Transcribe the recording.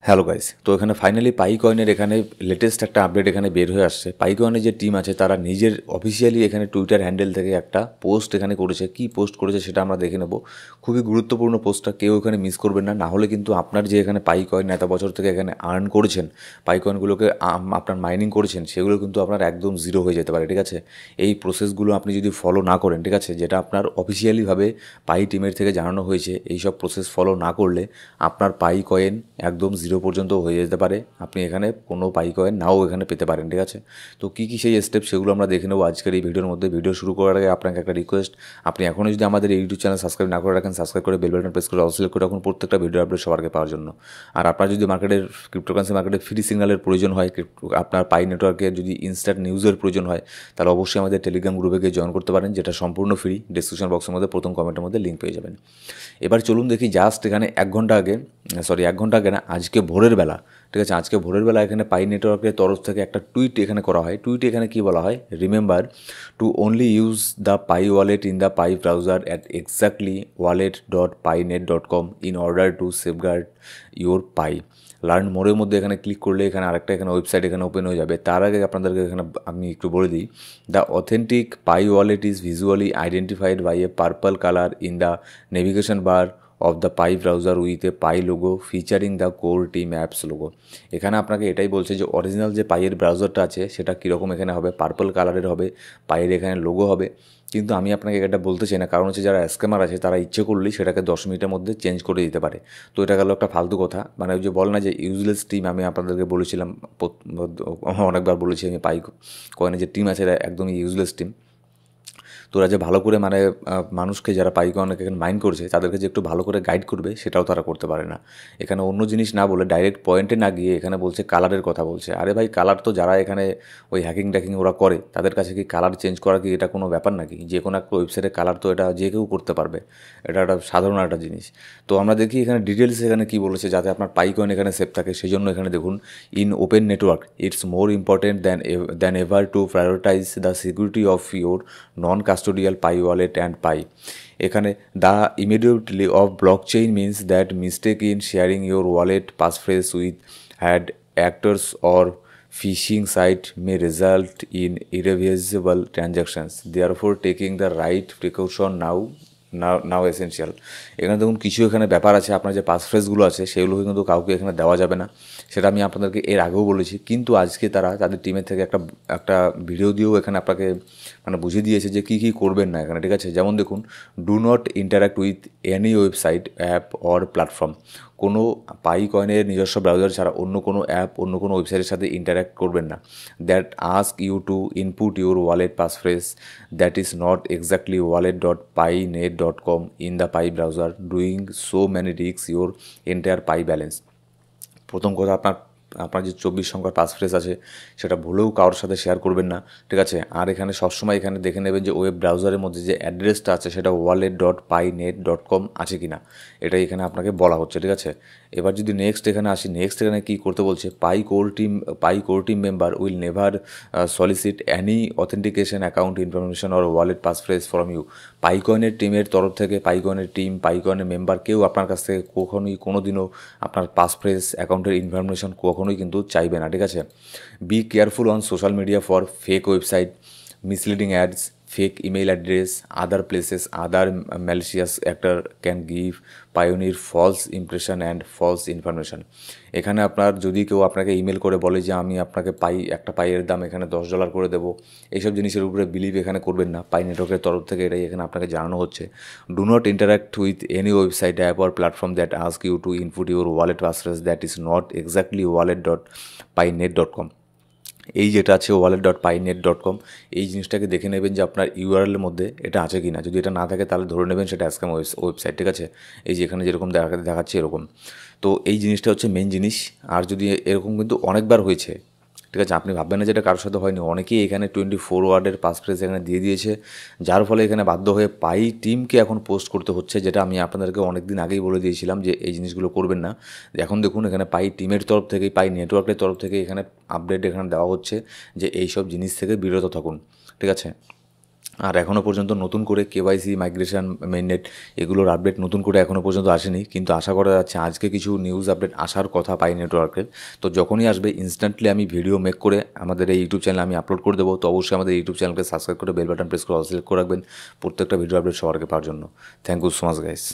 Hello guys, তো এখানে finally পাই কয়েনের এখানে লেটেস্ট একটা আপডেট এখানে বের হয়ে আসছে। পাই কয়েনের যে টিম আছে তারা নিজের অফিসিয়ালি এখানে টুইটার হ্যান্ডেল থেকে একটা পোস্ট এখানে করেছে। কি পোস্ট করেছে সেটা আমরা দেখে নেব। খুবই গুরুত্বপূর্ণ পোস্টটা, কেউ এখানে মিস করবেন না, না হলে কিন্তু আপনার যে এখানে পাই কয়েন এত বছর থেকে এখানে আর্ন করেছেন, পাই কয়েনগুলোকে আপনার মাইনিং করেছেন, সেগুলো কিন্তু আপনার একদম জিরো হয়ে যেতে পারে। ঠিক আছে, এই প্রসেসগুলো আপনি যদি ফলো না করেন, ঠিক আছে, যেটা আপনার অফিসিয়ালিভাবে পাই টিমের থেকে জানানো হয়েছে, এই সব প্রসেস ফলো না করলে আপনার পাই কয়েন একদম জিরো পর্যন্ত হয়ে যেতে পারে। আপনি এখানে কোনো পাই কয়েন নাও এখানে পেতে পারেন। ঠিক আছে, তো কী কী সেই স্টেপ সেগুলো আমরা দেখে নেবো আজকের এই ভিডিওর মধ্যে। ভিডিও শুরু করার আগে আপনাকে একটা রিকোয়েস্ট, আপনি এখনও যদি আমাদের এই ইউটিউব চ্যানেল সাবস্ক্রাইব না করে রাখেন, সাবস্ক্রাইব করে বেল বাটন প্রেস করে অল সিলেক্ট করে রাখুন প্রত্যেকটা ভিডিও আপডেট সবার আগে পাওয়ার জন্য। আর আপনার যদি মার্কেটের ক্রিপ্টোকারেন্সি মার্কেটে ফ্রি সিগন্যালের প্রয়োজন হয়, আপনার পাই নেটওয়ার্কের যদি ইনস্ট্যান্ট নিউজের প্রয়োজন হয়, তাহলে অবশ্যই আমাদের টেলিগ্রাম গ্রুপে গিয়ে জয়েন করতে পারেন, যেটা সম্পূর্ণ ফ্রি। ডিসক্রিপশন বক্সের মধ্যে প্রথম কমেন্টের মধ্যে লিঙ্ক পেয়ে যাবেন। এবার চলুন দেখি, জাস্ট এখানে এক ঘন্টা আগে না, আজকে ভোরের বেলা, ঠিক আছে, আজকে ভোরের বেলা এখানে পাই নেটওয়ার্কের তরফ থেকে একটা টুইট এখানে করা হয়। টুইটে এখানে কি বলা হয়, remember to only use the Pi wallet in the Pi browser at exactly wallet.painet.com in order to safeguard your Pi. Learn মোরের মধ্যে এখানে ক্লিক করলে এখানে আরেকটা এখানে ওয়েবসাইট এখানে ওপেন হয়ে যাবে। তার আগে আপনাদেরকে এখানে আমি একটু বলে দিই, the authentic Pi wallet is visually identified by a purple colour in the navigation bar of the Pi browser with a Pi logo featuring the core team apps logo. এখানে আপনাকে এটাই বলছে যে অরিজিনাল যে পাইয়ের ব্রাউজারটা আছে সেটা কীরকম এখানে হবে, পার্পল কালারের হবে, পাইয়ের এখানে লোগো হবে। কিন্তু আমি আপনাকে এটা বলতে চাই না, কারণ হচ্ছে যারা স্ক্যামার আছে তারা ইচ্ছে করলেই সেটাকে 10 মিনিটের মধ্যে চেঞ্জ করে দিতে পারে। তো এটা গেল একটা ফালতু কথা, মানে ওই যে বল না যে ইউজলেস টিম। আমি আপনাদেরকে বলেছিলাম, অনেকবার বলেছি আমি, পাই কয়েনের যে টিম আছে এরা একদমই ইউজলেস টিম। তো ওরা যে ভালো করে মানে মানুষকে যারা পাই কয়েন এখানে মাইন্ড করছে তাদেরকে যে একটু ভালো করে গাইড করবে সেটাও তারা করতে পারে না। এখানে অন্য জিনিস না বলে ডাইরেক্ট পয়েন্টে না গিয়ে এখানে বলছে কালারের কথা বলছে। আরে ভাই, কালার তো যারা এখানে ওই হ্যাকিং ট্যাকিং ওরা করে তাদের কাছে কি কালার চেঞ্জ করা কি এটা কোনো ব্যাপার নাকি? যে কোনো একটা ওয়েবসাইটে কালার তো এটা যে কেউ করতে পারবে, এটা একটা সাধারণ একটা জিনিস। তো আমরা দেখি এখানে ডিটেলস এখানে কী বলেছে, যাতে আপনার পাই কয়েন এখানে সেফ থাকে সেই জন্য এখানে দেখুন, in open network it's more important than ever to prioritize the security of your non custodial Pi wallet and Pi. এখানে the immediately of blockchain means that mistake in sharing your wallet passphrase with bad actors or phishing site may result in irreversible transactions. Therefore, taking the right precaution now essential. এখানে দেখুন কিছু এখানে ব্যাপার আছে, আপনার যে পাসফ্রেজগুলো আছে সেগুলো কিন্তু কাউকে এখানে দেওয়া যাবে না, সেটা আমি আপনাদেরকে এর আগেও বলেছি। কিন্তু আজকে তারা তাদের টিমের থেকে একটা ভিডিও দিয়েও এখানে আপনাকে মানে বুঝিয়ে দিয়েছে যে কী কী করবেন না এখানে। ঠিক আছে, যেমন দেখুন, do not interact with any website app or platform. কোনো পাই কয়েনের নিজস্ব ব্রাউজার ছাড়া অন্য কোনো অ্যাপ, অন্য কোনো ওয়েবসাইটের সাথে ইন্টারাক্ট করবেন না। That ask you to input your wallet passphrase that is not exactly wallet.painet.com in the Pi browser, doing so many risk your entire Pi balance. প্রথম কথা, আপনার যে 24 সংখ্যার পাসফ্রেজ আছে সেটা ভুলেও কারোর সাথে শেয়ার করবেন না। ঠিক আছে, আর এখানে সবসময় এখানে দেখে নেবেন যে ওয়েব ব্রাউজারের মধ্যে যে অ্যাড্রেসটা আছে সেটা wallet.painet.com আছে কি না, এটাই এখানে আপনাকে বলা হচ্ছে। ঠিক আছে, এবার যদি নেক্সট এখানে আসি, নেক্সট এখানে কী করতে বলছে, Pi core team member will never solicit any authentication account information or wallet passphrase from you. Pi কয়েনের টিমের তরফ থেকে, পাই কয়েনের টিম, পাই কয়েনের মেম্বার কেউ আপনার কাছ থেকে কখনোই কোনো দিনও আপনার পাসফ্রেজ অ্যাকাউন্টের ইনফরমেশন কখনোই কিন্তু চাইবে না। ঠিক আছে, be careful on social media for fake website, misleading ads, fake email address, other places, other malicious actor can give pioneer false impression and false information. এখানে আপনার যদি কেউ আপনাকে ইমেল করে বলে যে আমি আপনাকে একটা পাইয়ের দাম এখানে $10 করে দেবো, এইসব জিনিসের উপরে বিলিভ এখানে করবেন না। পাই নেটওয়ার্কের তরফ থেকে এটাই এখানে আপনাকে জানানো হচ্ছে। Do not interact with any website app or platform that ask you to input your wallet passphrase that is not exactly wallet.painet.com। এই যেটা আছে wallet.painet.com, এই জিনিসটাকে দেখে নেবেন যে আপনার ইউআরএলের মধ্যে এটা আছে কি না। যদি এটা না থাকে তাহলে ধরে নেবেন সেটা স্ক্যাম ওয়েবসাইট। ঠিক আছে, এই যে এখানে যেরকম দেখাচ্ছে এরকম। তো এই জিনিসটা হচ্ছে মেন জিনিস। আর যদি এরকম কিন্তু অনেকবার হয়েছে, ঠিক আছে, আপনি ভাববেন না যেটা কারোর সাথে হয়নি। অনেকেই এখানে 24 ওয়ার্ডের পাসফ্রেজ এখানে দিয়ে দিয়েছে, যার ফলে এখানে বাধ্য হয়ে পাই টিমকে এখন পোস্ট করতে হচ্ছে, যেটা আমি আপনাদেরকে অনেক দিন আগেই বলে দিয়েছিলাম যে এই জিনিসগুলো করবেন না। এখন দেখুন এখানে পাই টিমের তরফ থেকে, পাই নেটওয়ার্কের তরফ থেকে এখানে আপডেট এখানে দেওয়া হচ্ছে যে এই সব জিনিস থেকে বিরত থাকুন। ঠিক আছে, আর এখনও পর্যন্ত নতুন করে কেওয়াইসি মাইগ্রেশন মেইননেট এগুলোর আপডেট নতুন করে এখনও পর্যন্ত আসেনি, কিন্তু আশা করা যাচ্ছে আজকে কিছু নিউজ আপডেট আসার কথা পাই নেটওয়ার্কের। তো যখনই আসবে ইনস্ট্যান্টলি আমি ভিডিও মেক করে আমাদের এই ইউটিউব চ্যানেলে আমি আপলোড করে দেবো। তো অবশ্যই আমাদের ইউটিউব চ্যানেলকে সাবস্ক্রাইব করে বেল বাটন প্রেস করে অল সিলেক্ট করে রাখবেন প্রত্যেকটা ভিডিও আপডেট সবার আগে পাওয়ার জন্য। Thank you so much guys.